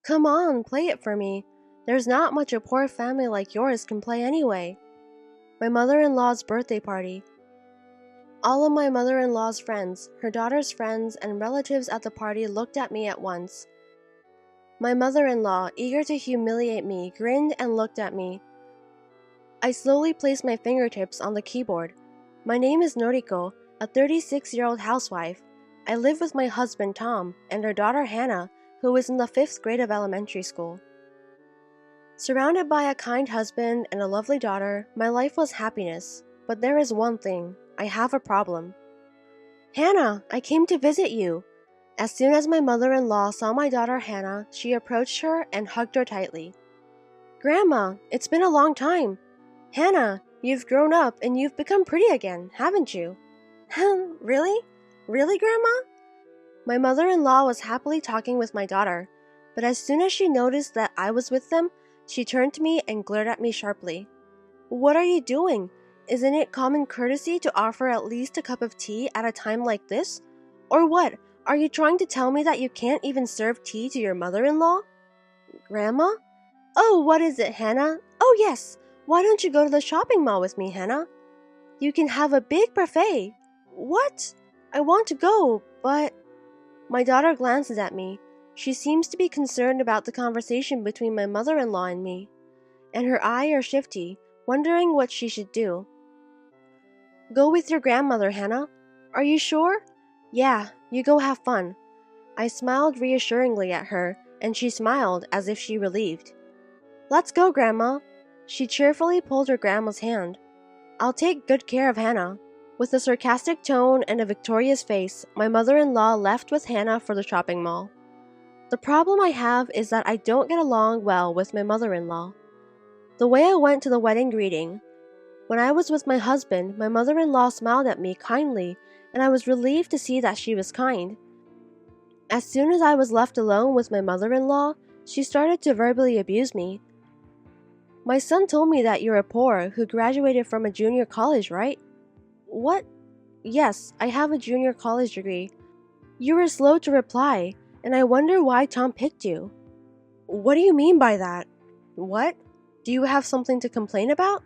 Come on, play it for me. There's not much a poor family like yours can play anyway. My mother-in-law's birthday party. All of my mother-in-law's friends, her daughter's friends, and relatives at the party looked at me at once. My mother-in-law, eager to humiliate me, grinned and looked at me. I slowly placed my fingertips on the keyboard. My name is Noriko, a 36-year-old housewife. I live with my husband Tom and our daughter Hannah, who is in the 5th grade of elementary school. Surrounded by a kind husband and a lovely daughter, my life was happiness. But there is one thing. I have a problem. Hannah, I came to visit you. As soon as my mother-in-law saw my daughter Hannah, she approached her and hugged her tightly. Grandma, it's been a long time. Hannah, you've grown up and you've become pretty again, haven't you? Really? Really, Grandma? My mother-in-law was happily talking with my daughter, but as soon as she noticed that I was with them, she turned to me and glared at me sharply. What are you doing? Isn't it common courtesy to offer at least a cup of tea at a time like this? Or what? Are you trying to tell me that you can't even serve tea to your mother-in-law? Grandma? Oh, what is it, Hannah? Oh, yes. Why don't you go to the shopping mall with me, Hannah? You can have a big buffet. What? I want to go, but... My daughter glances at me. She seems to be concerned about the conversation between my mother-in-law and me, and her eyes are shifty, wondering what she should do. Go with your grandmother, Hannah. Are you sure? Yeah, you go have fun. I smiled reassuringly at her, and she smiled as if she relieved. Let's go, Grandma. She cheerfully pulled her grandma's hand. I'll take good care of Hannah. With a sarcastic tone and a victorious face, my mother-in-law left with Hannah for the shopping mall. The problem I have is that I don't get along well with my mother-in-law. The way I went to the wedding greeting. When I was with my husband, my mother-in-law smiled at me kindly, and I was relieved to see that she was kind. As soon as I was left alone with my mother-in-law, she started to verbally abuse me. My son told me that you're a poor who graduated from a junior college, right? What? Yes, I have a junior college degree. You were slow to reply, and I wonder why Tom picked you. What do you mean by that? What? Do you have something to complain about?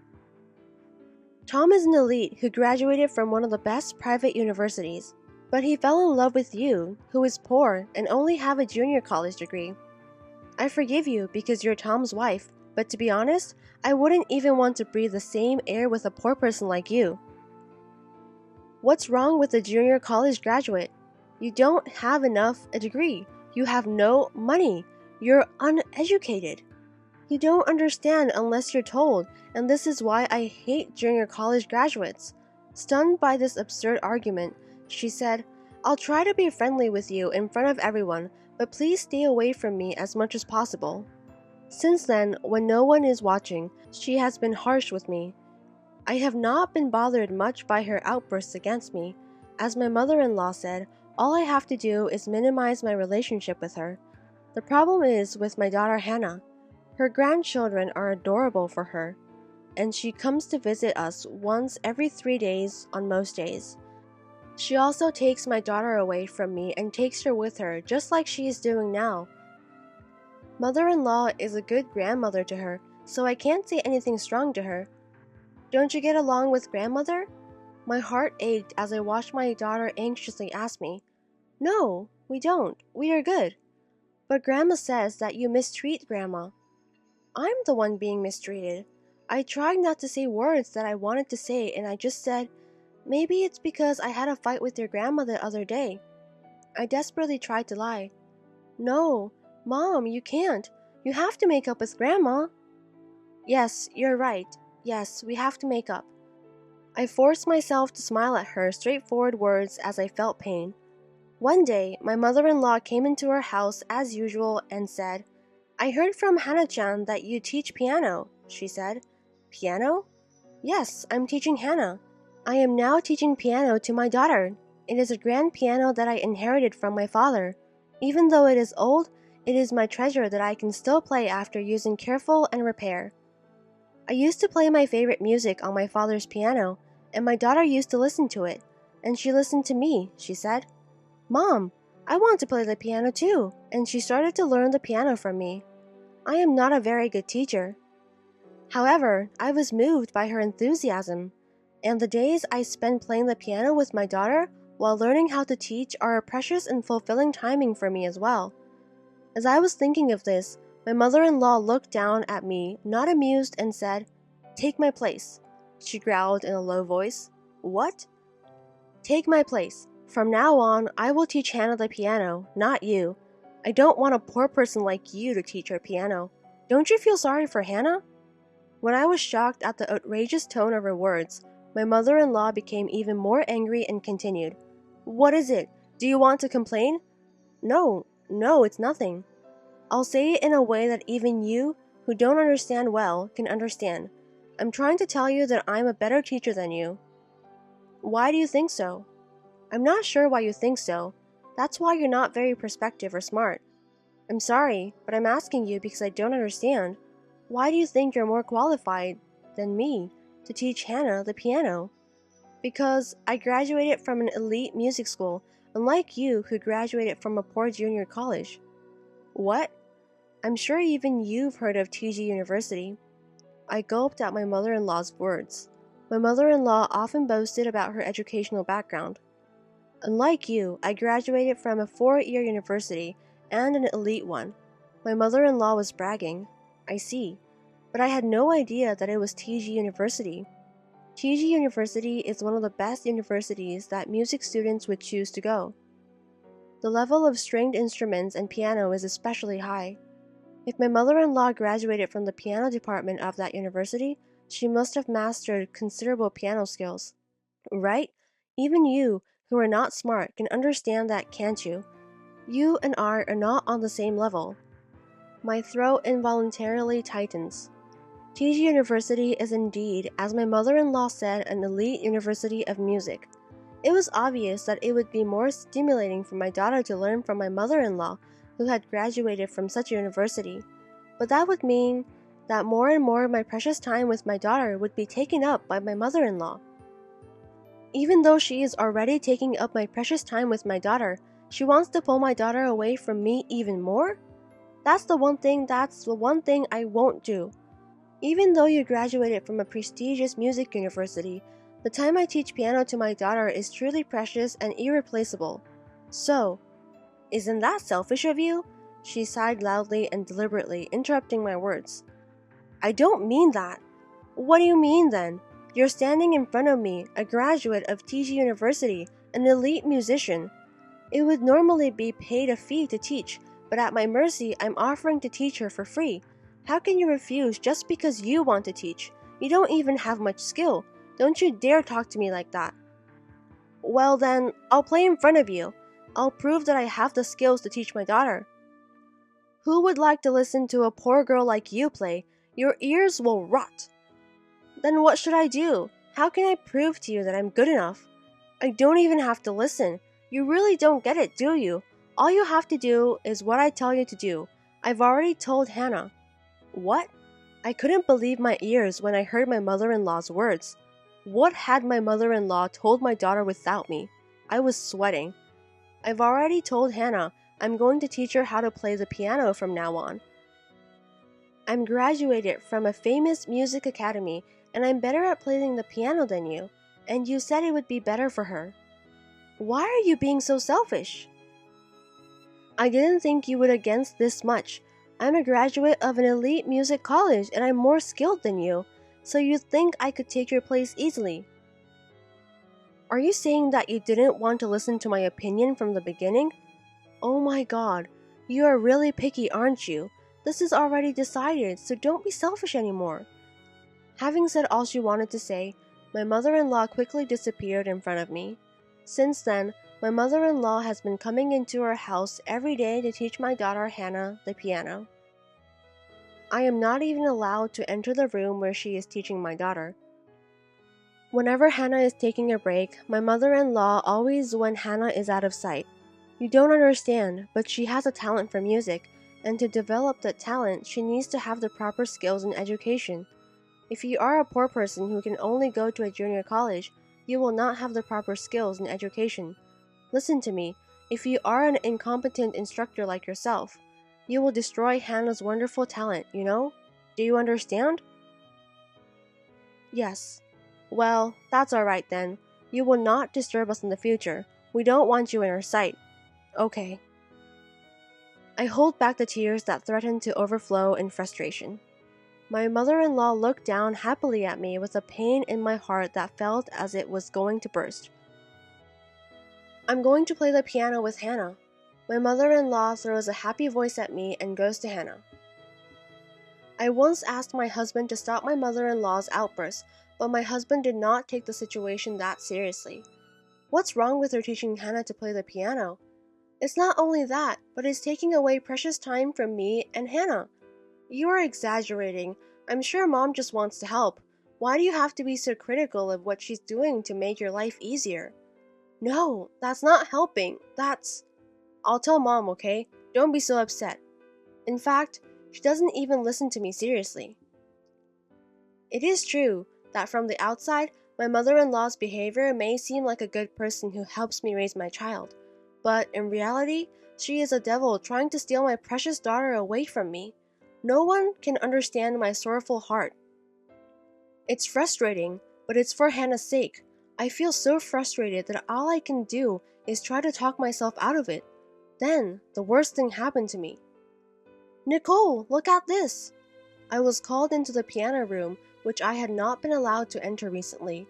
Tom is an elite who graduated from one of the best private universities, but he fell in love with you, who is poor and only have a junior college degree. I forgive you because you're Tom's wife, but to be honest, I wouldn't even want to breathe the same air with a poor person like you. What's wrong with a junior college graduate? You don't have a degree. You have no money. You're uneducated. You don't understand unless you're told, and this is why I hate junior college graduates. Stunned by this absurd argument, she said, I'll try to be friendly with you in front of everyone, but please stay away from me as much as possible. Since then, when no one is watching, she has been harsh with me. I have not been bothered much by her outbursts against me. As my mother-in-law said, all I have to do is minimize my relationship with her. The problem is with my daughter Hannah. Her grandchildren are adorable for her, and she comes to visit us once every 3 days on most days. She also takes my daughter away from me and takes her with her, just like she is doing now. Mother-in-law is a good grandmother to her, so I can't say anything strong to her. Don't you get along with grandmother? My heart ached as I watched my daughter anxiously ask me. No, we don't. We are good. But Grandma says that you mistreat Grandma. I'm the one being mistreated. I tried not to say words that I wanted to say, and I just said, maybe it's because I had a fight with your grandma the other day. I desperately tried to lie. No, Mom, you can't. You have to make up with Grandma. Yes, you're right. Yes, we have to make up. I forced myself to smile at her straightforward words as I felt pain. One day, my mother-in-law came into our house as usual and said, I heard from Hannah-chan that you teach piano, she said. Piano? Yes, I'm teaching Hannah. I am now teaching piano to my daughter. It is a grand piano that I inherited from my father. Even though it is old, it is my treasure that I can still play after using careful and repair. I used to play my favorite music on my father's piano, and my daughter used to listen to it, and she listened to me, she said. Mom, I want to play the piano too, and she started to learn the piano from me. I am not a very good teacher. However, I was moved by her enthusiasm, and the days I spend playing the piano with my daughter while learning how to teach are a precious and fulfilling timing for me as well. As I was thinking of this, my mother-in-law looked down at me, not amused, and said, "Take my place," she growled in a low voice. "What?" "Take my place. From now on, I will teach Hannah the piano, not you. I don't want a poor person like you to teach her piano. Don't you feel sorry for Hannah?" When I was shocked at the outrageous tone of her words, my mother-in-law became even more angry and continued, "What is it? Do you want to complain?" No, it's nothing. I'll say it in a way that even you, who don't understand well, can understand. I'm trying to tell you that I'm a better teacher than you." "Why do you think so?" "I'm not sure why you think so. That's why you're not very perceptive or smart. I'm sorry, but I'm asking you because I don't understand. Why do you think you're more qualified than me to teach Hannah the piano?" "Because I graduated from an elite music school, unlike you who graduated from a poor junior college." "What?" "I'm sure even you've heard of TG University." I gulped at my mother-in-law's words. My mother-in-law often boasted about her educational background. "Unlike you, I graduated from a 4-year university and an elite one." My mother-in-law was bragging. "I see. But I had no idea that it was TG University." TG University is one of the best universities that music students would choose to go. The level of stringed instruments and piano is especially high. If my mother-in-law graduated from the piano department of that university, she must have mastered considerable piano skills. Right? Even you, who are not smart, can understand that, can't you? You and I are not on the same level. My throat involuntarily tightens. TG University is indeed, as my mother-in-law said, an elite university of music. It was obvious that it would be more stimulating for my daughter to learn from my mother-in-law, who had graduated from such a university. But that would mean that more and more of my precious time with my daughter would be taken up by my mother-in-law. Even though she is already taking up my precious time with my daughter, she wants to pull my daughter away from me even more? That's the one thing I won't do. Even though you graduated from a prestigious music university, the time I teach piano to my daughter is truly precious and irreplaceable. So, isn't that selfish of you?" She sighed loudly and deliberately, interrupting my words. "I don't mean that." "What do you mean then? You're standing in front of me, a graduate of TG University, an elite musician. It would normally be paid a fee to teach, but at my mercy, I'm offering to teach her for free. How can you refuse just because you want to teach? You don't even have much skill. Don't you dare talk to me like that." "Well then, I'll play in front of you. I'll prove that I have the skills to teach my daughter." "Who would like to listen to a poor girl like you play? Your ears will rot." "Then what should I do? How can I prove to you that I'm good enough?" "I don't even have to listen. You really don't get it, do you? All you have to do is what I tell you to do. I've already told Hannah." "What?" I couldn't believe my ears when I heard my mother-in-law's words. What had my mother-in-law told my daughter without me? I was sweating. "I've already told Hannah I'm going to teach her how to play the piano from now on. I'm graduated from a famous music academy, and I'm better at playing the piano than you, and you said it would be better for her." "Why are you being so selfish?" "I didn't think you would against this much. I'm a graduate of an elite music college, and I'm more skilled than you, so you'd think I could take your place easily." "Are you saying that you didn't want to listen to my opinion from the beginning?" "Oh my God, you are really picky, aren't you? This is already decided, so don't be selfish anymore." Having said all she wanted to say, my mother-in-law quickly disappeared in front of me. Since then, my mother-in-law has been coming into our house every day to teach my daughter Hannah the piano. I am not even allowed to enter the room where she is teaching my daughter. Whenever Hannah is taking a break, my mother-in-law always when Hannah is out of sight. You don't understand, but she has a talent for music, and to develop that talent, she needs to have the proper skills and education. If you are a poor person who can only go to a junior college, you will not have the proper skills and education. Listen to me. If you are an incompetent instructor like yourself, you will destroy Hannah's wonderful talent, you know? Do you understand? Yes. Well, that's alright then. You will not disturb us in the future. We don't want you in our sight. Okay. I hold back the tears that threatened to overflow in frustration. My mother-in-law looked down happily at me with a pain in my heart that felt as it was going to burst. I'm going to play the piano with Hannah. My mother-in-law throws a happy voice at me and goes to Hannah. I once asked my husband to stop my mother-in-law's outbursts, but my husband did not take the situation that seriously. What's wrong with her teaching Hannah to play the piano? It's not only that, but it's taking away precious time from me and Hannah. You are exaggerating. I'm sure Mom just wants to help. Why do you have to be so critical of what she's doing to make your life easier? No, that's not helping. I'll tell Mom, okay? Don't be so upset. In fact, she doesn't even listen to me seriously. It is true that from the outside, my mother-in-law's behavior may seem like a good person who helps me raise my child. But in reality, she is a devil trying to steal my precious daughter away from me. No one can understand my sorrowful heart. It's frustrating, but it's for Hannah's sake. I feel so frustrated that all I can do is try to talk myself out of it. Then, the worst thing happened to me. Nicole, look at this! I was called into the piano room, which I had not been allowed to enter recently,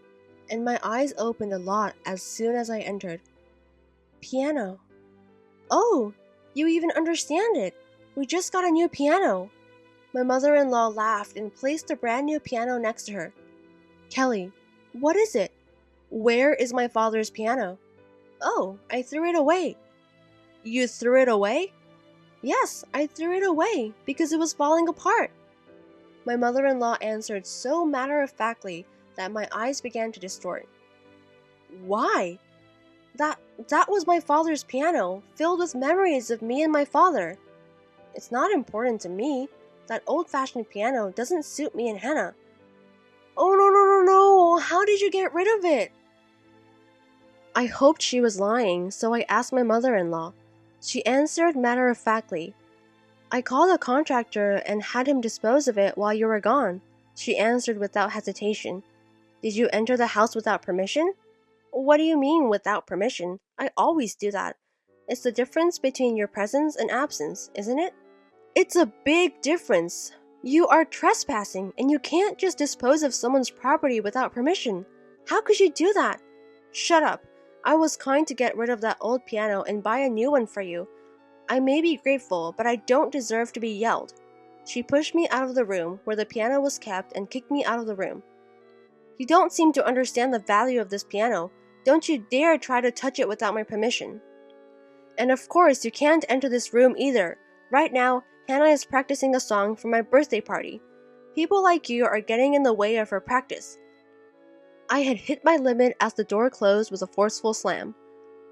and my eyes opened a lot as soon as I entered. Piano. Oh, you even understand it. We just got a new piano. My mother-in-law laughed and placed a brand new piano next to her. Kelly, what is it? Where is my father's piano? Oh, I threw it away. You threw it away? Yes, I threw it away because it was falling apart. My mother-in-law answered so matter-of-factly that my eyes began to distort. Why? That was my father's piano, filled with memories of me and my father. It's not important to me. That old-fashioned piano doesn't suit me and Hannah. Oh, no. How did you get rid of it? I hoped she was lying, so I asked my mother-in-law. She answered matter-of-factly. I called a contractor and had him dispose of it while you were gone. She answered without hesitation. Did you enter the house without permission? What do you mean, without permission? I always do that. It's the difference between your presence and absence, isn't it? It's a big difference. You are trespassing, and you can't just dispose of someone's property without permission. How could you do that? Shut up. I was kind to get rid of that old piano and buy a new one for you. I may be grateful, but I don't deserve to be yelled. She pushed me out of the room where the piano was kept and kicked me out of the room. You don't seem to understand the value of this piano. Don't you dare try to touch it without my permission. And of course, you can't enter this room either. Right now, Hannah is practicing a song for my birthday party. People like you are getting in the way of her practice. I had hit my limit as the door closed with a forceful slam.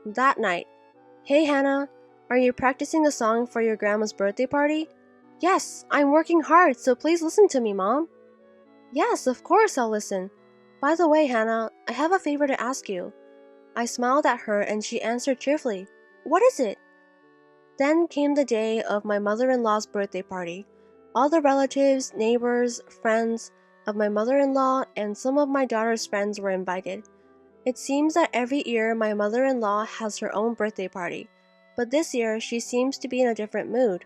That night, Hey Hannah, are you practicing a song for your grandma's birthday party? Yes, I'm working hard, so please listen to me, Mom. Yes, of course I'll listen. By the way, Hannah, I have a favor to ask you. I smiled at her and she answered cheerfully. What is it? Then came the day of my mother-in-law's birthday party. All the relatives, neighbors, friends of my mother-in-law and some of my daughter's friends were invited. It seems that every year my mother-in-law has her own birthday party, but this year she seems to be in a different mood.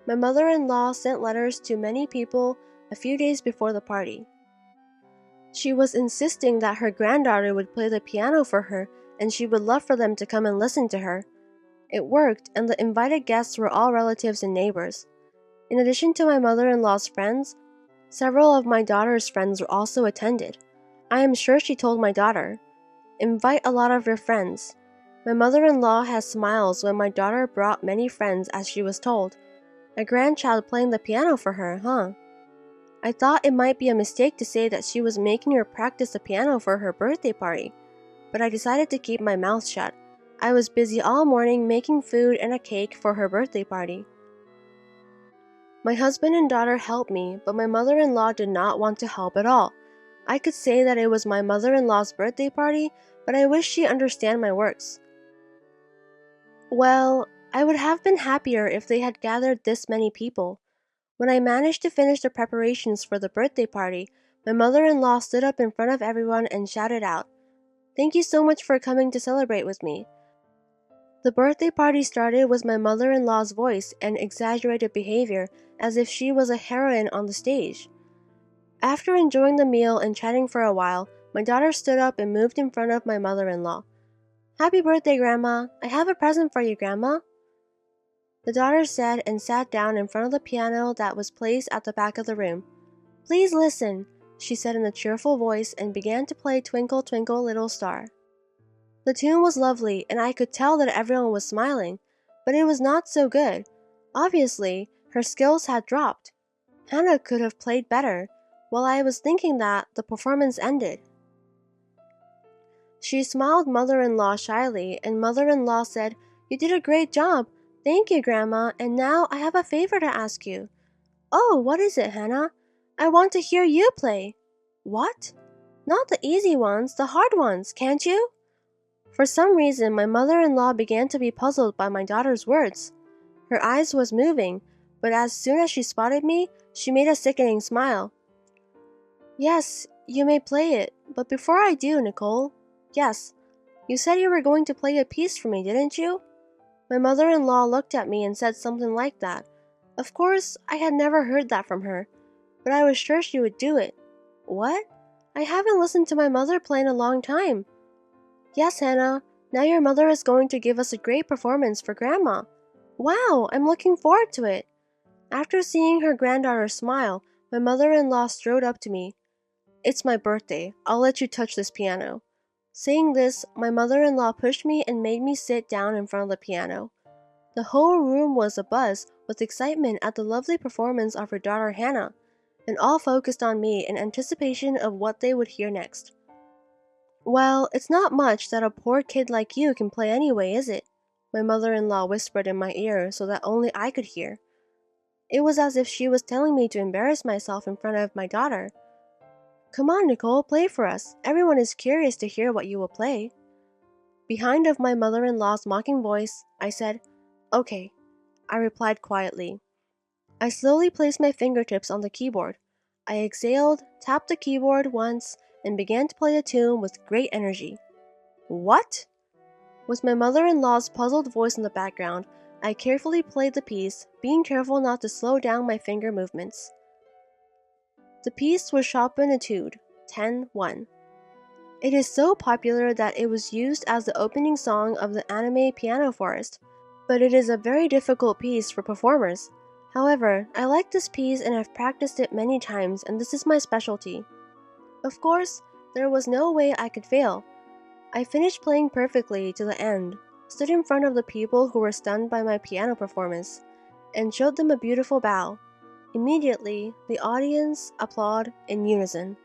My mother-in-law sent letters to many people a few days before the party. She was insisting that her granddaughter would play the piano for her and she would love for them to come and listen to her. It worked, and the invited guests were all relatives and neighbors. In addition to my mother-in-law's friends, several of my daughter's friends also attended. I am sure she told my daughter, invite a lot of your friends. My mother-in-law had smiles when my daughter brought many friends as she was told. A grandchild playing the piano for her, huh? I thought it might be a mistake to say that she was making her practice the piano for her birthday party, but I decided to keep my mouth shut. I was busy all morning making food and a cake for her birthday party. My husband and daughter helped me, but my mother-in-law did not want to help at all. I could say that it was my mother-in-law's birthday party, but I wish she understand my works. Well, I would have been happier if they had gathered this many people. When I managed to finish the preparations for the birthday party, my mother-in-law stood up in front of everyone and shouted out, "Thank you so much for coming to celebrate with me." The birthday party started with my mother-in-law's voice and exaggerated behavior as if she was a heroine on the stage. After enjoying the meal and chatting for a while, my daughter stood up and moved in front of my mother-in-law. "Happy birthday, Grandma! I have a present for you, Grandma." The daughter said and sat down in front of the piano that was placed at the back of the room. "Please listen," she said in a cheerful voice and began to play Twinkle, Twinkle, Little Star. The tune was lovely, and I could tell that everyone was smiling, but it was not so good. Obviously, her skills had dropped. Hannah could have played better. While I was thinking that, the performance ended. She smiled mother-in-law shyly, and mother-in-law said, "You did a great job. Thank you, Grandma, and now I have a favor to ask you." "Oh, what is it, Hannah?" "I want to hear you play." "What?" "Not the easy ones, the hard ones, can't you?" For some reason, my mother-in-law began to be puzzled by my daughter's words. Her eyes was moving, but as soon as she spotted me, she made a sickening smile. "Yes, you may play it, but before I do, Nicole." "Yes, you said you were going to play a piece for me, didn't you?" My mother-in-law looked at me and said something like that. Of course, I had never heard that from her, but I was sure she would do it. "What? I haven't listened to my mother play in a long time." "Yes, Hannah, now your mother is going to give us a great performance for Grandma." "Wow, I'm looking forward to it." After seeing her granddaughter smile, my mother-in-law strode up to me. "It's my birthday. I'll let you touch this piano." Saying this, my mother-in-law pushed me and made me sit down in front of the piano. The whole room was abuzz with excitement at the lovely performance of her daughter Hannah, and all focused on me in anticipation of what they would hear next. "Well, it's not much that a poor kid like you can play anyway, is it?" My mother-in-law whispered in my ear so that only I could hear. It was as if she was telling me to embarrass myself in front of my daughter. "Come on, Nicole, play for us. Everyone is curious to hear what you will play." Behind of my mother-in-law's mocking voice, I said, "Okay," I replied quietly. I slowly placed my fingertips on the keyboard. I exhaled, tapped the keyboard once, and began to play a tune with great energy. "What?" With my mother-in-law's puzzled voice in the background, I carefully played the piece, being careful not to slow down my finger movements. The piece was Chopin Etude, 10-1. It is so popular that it was used as the opening song of the anime Piano Forest, but it is a very difficult piece for performers. However, I like this piece and have practiced it many times, and this is my specialty. Of course, there was no way I could fail. I finished playing perfectly to the end, stood in front of the people who were stunned by my piano performance, and showed them a beautiful bow. Immediately, the audience applauded in unison.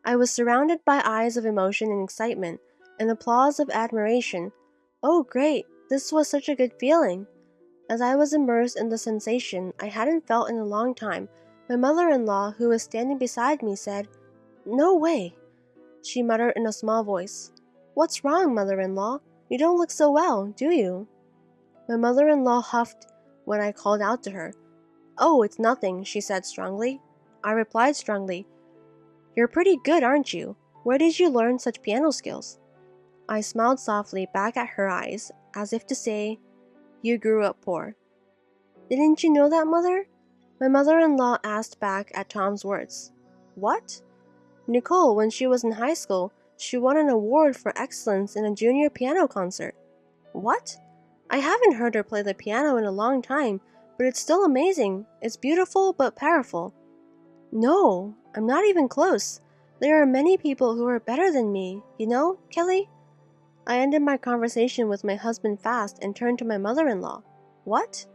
I was surrounded by eyes of emotion and excitement, and applause of admiration. Oh, great! This was such a good feeling. As I was immersed in the sensation I hadn't felt in a long time, my mother-in-law, who was standing beside me, said, "No way," she muttered in a small voice. "What's wrong, mother-in-law? You don't look so well, do you?" My mother-in-law huffed when I called out to her. "Oh, it's nothing," she said strongly. I replied strongly, "You're pretty good, aren't you? Where did you learn such piano skills?" I smiled softly back at her eyes, as if to say, "You grew up poor." "Didn't you know that, Mother?" My mother-in-law asked back at Tom's words. "What?" "Nicole, when she was in high school, she won an award for excellence in a junior piano concert." "What?" "I haven't heard her play the piano in a long time, but it's still amazing. It's beautiful but powerful." "No, I'm not even close. There are many people who are better than me, you know, Kelly?" I ended my conversation with my husband fast and turned to my mother-in-law. "What?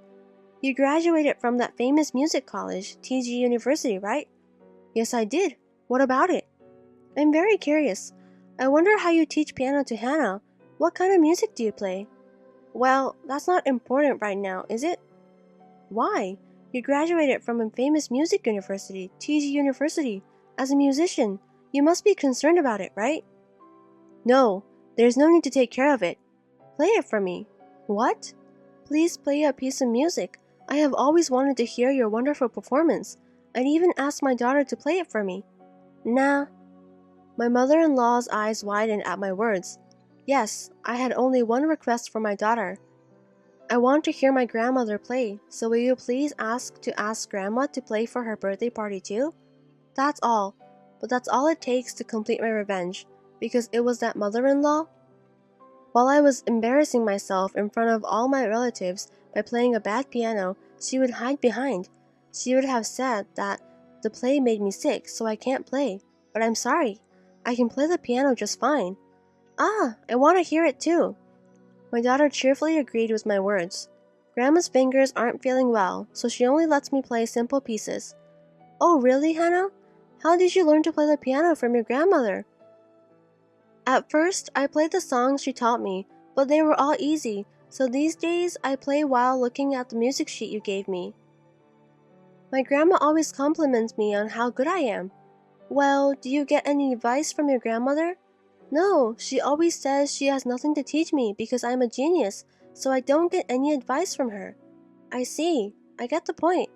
You graduated from that famous music college, TG University, right?" "Yes, I did. What about it?" "I'm very curious. I wonder how you teach piano to Hannah. What kind of music do you play?" "Well, that's not important right now, is it?" "Why? You graduated from a famous music university, TG University, as a musician. You must be concerned about it, right?" "No, there's no need to take care of it. Play it for me." What? Please play a piece of music. I have always wanted to hear your wonderful performance. I'd even asked my daughter to play it for me. Nah. My mother-in-law's eyes widened at my words. Yes, I had only one request for my daughter. I want to hear my grandmother play, so will you please ask Grandma to play for her birthday party too? That's all, but that's all it takes to complete my revenge, because it was that mother-in-law. While I was embarrassing myself in front of all my relatives by playing a bad piano, she would hide behind. She would have said that the play made me sick, so I can't play. But I'm sorry. I can play the piano just fine. Ah, I want to hear it too. My daughter cheerfully agreed with my words. Grandma's fingers aren't feeling well, so she only lets me play simple pieces. Oh, really, Hannah? How did you learn to play the piano from your grandmother? At first, I played the songs she taught me, but they were all easy, so these days I play while looking at the music sheet you gave me. My grandma always compliments me on how good I am. Well, do you get any advice from your grandmother? No, she always says she has nothing to teach me because I'm a genius, so I don't get any advice from her. I see. I get the point.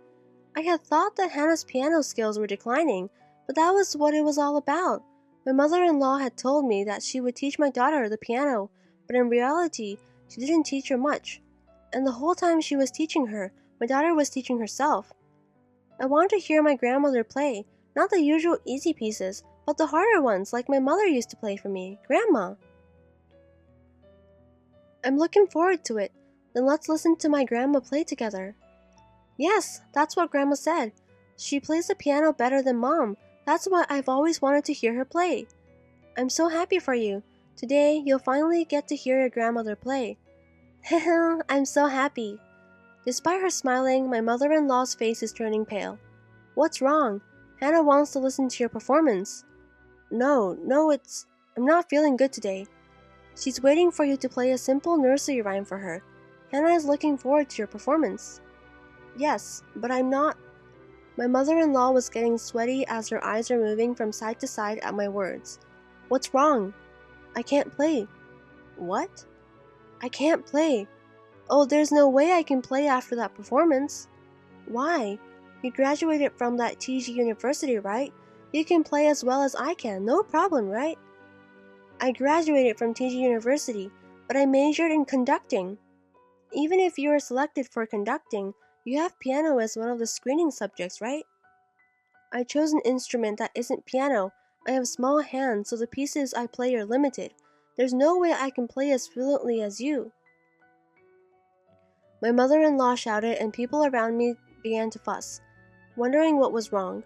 I had thought that Hannah's piano skills were declining, but that was what it was all about. My mother-in-law had told me that she would teach my daughter the piano, but in reality, she didn't teach her much. And the whole time she was teaching her, my daughter was teaching herself. I want to hear my grandmother play, not the usual easy pieces, but the harder ones like my mother used to play for me. Grandma! I'm looking forward to it. Then let's listen to my grandma play together. Yes, that's what Grandma said. She plays the piano better than Mom. That's why I've always wanted to hear her play. I'm so happy for you. Today, you'll finally get to hear your grandmother play. Heh, I'm so happy. Despite her smiling, my mother-in-law's face is turning pale. What's wrong? Hannah wants to listen to your performance. No, I'm not feeling good today. She's waiting for you to play a simple nursery rhyme for her. Hannah is looking forward to your performance. Yes, but I'm not. My mother-in-law was getting sweaty as her eyes were moving from side to side at my words. What's wrong? I can't play. What? I can't play. Oh, there's no way I can play after that performance. Why? You graduated from that TG University, right? You can play as well as I can, no problem, right? I graduated from TG University, but I majored in conducting. Even if you are selected for conducting, you have piano as one of the screening subjects, right? I chose an instrument that isn't piano. I have small hands, so the pieces I play are limited. There's no way I can play as fluently as you. My mother-in-law shouted and people around me began to fuss, wondering what was wrong.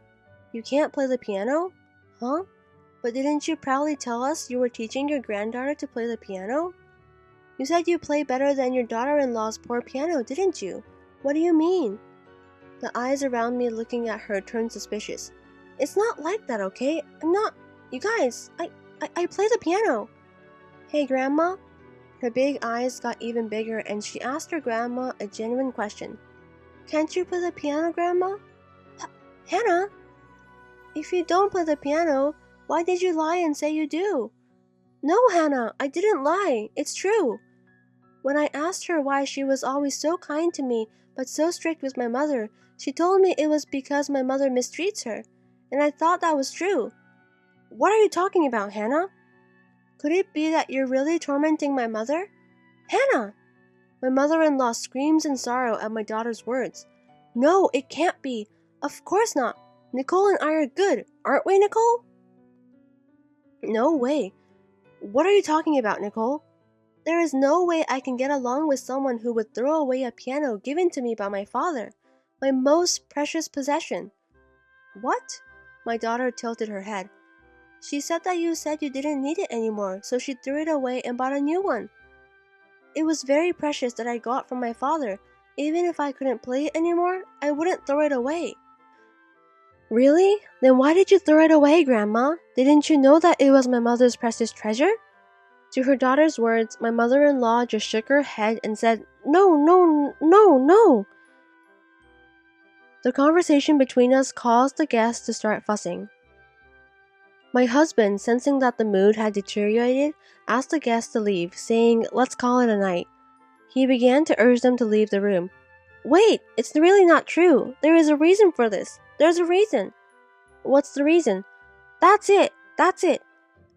You can't play the piano? Huh? But didn't you proudly tell us you were teaching your granddaughter to play the piano? You said you play better than your daughter-in-law's poor piano, didn't you? What do you mean? The eyes around me looking at her turned suspicious. It's not like that, okay? I'm not... You guys, I play the piano. Hey, Grandma? Her big eyes got even bigger and she asked her grandma a genuine question. Can't you play the piano, Grandma? Hannah? If you don't play the piano, why did you lie and say you do? No, Hannah, I didn't lie. It's true. When I asked her why she was always so kind to me but so strict with my mother, she told me it was because my mother mistreats her, and I thought that was true. What are you talking about, Hannah? Could it be that you're really tormenting my mother? Hannah! My mother-in-law screams in sorrow at my daughter's words. No, it can't be. Of course not. Nicole and I are good, aren't we, Nicole? No way. What are you talking about, Nicole? There is no way I can get along with someone who would throw away a piano given to me by my father, my most precious possession. What? My daughter tilted her head. She said that you said you didn't need it anymore, so she threw it away and bought a new one. It was very precious that I got from my father. Even if I couldn't play it anymore, I wouldn't throw it away. Really? Then why did you throw it away, Grandma? Didn't you know that it was my mother's precious treasure? To her daughter's words, my mother-in-law just shook her head and said, No. The conversation between us caused the guests to start fussing. My husband, sensing that the mood had deteriorated, asked the guests to leave, saying, Let's call it a night. He began to urge them to leave the room. Wait, it's really not true. There is a reason for this. There's a reason. What's the reason? That's it. That's it.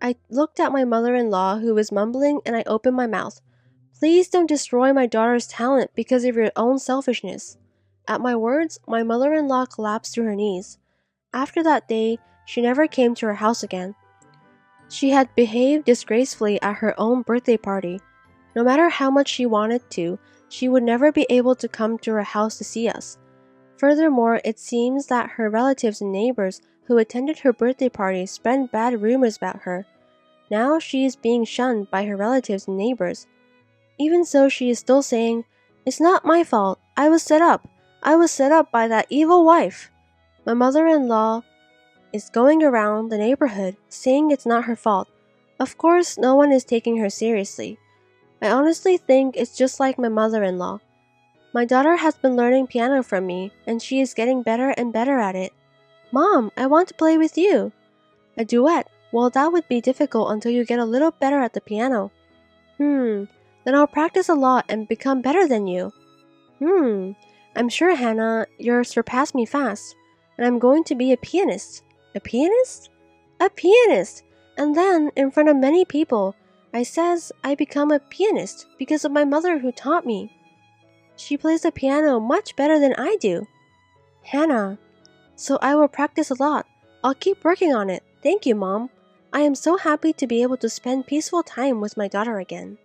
I looked at my mother-in-law who was mumbling and I opened my mouth. Please don't destroy my daughter's talent because of your own selfishness. At my words, my mother-in-law collapsed to her knees. After that day, she never came to our house again. She had behaved disgracefully at her own birthday party. No matter how much she wanted to, she would never be able to come to our house to see us. Furthermore, it seems that her relatives and neighbors who attended her birthday party spread bad rumors about her. Now she is being shunned by her relatives and neighbors. Even so, she is still saying, "It's not my fault. I was set up. I was set up by that evil wife." My mother-in-law is going around the neighborhood saying it's not her fault. Of course, no one is taking her seriously. I honestly think it's just like my mother-in-law. My daughter has been learning piano from me, and she is getting better and better at it. Mom, I want to play with you. A duet? Well, that would be difficult until you get a little better at the piano. Then I'll practice a lot and become better than you. I'm sure, Hannah, you'll surpass me fast, and I'm going to be a pianist. A pianist? A pianist! And then, in front of many people, I says I become a pianist because of my mother who taught me. She plays the piano much better than I do. Hannah, so I will practice a lot. I'll keep working on it. Thank you, Mom. I am so happy to be able to spend peaceful time with my daughter again.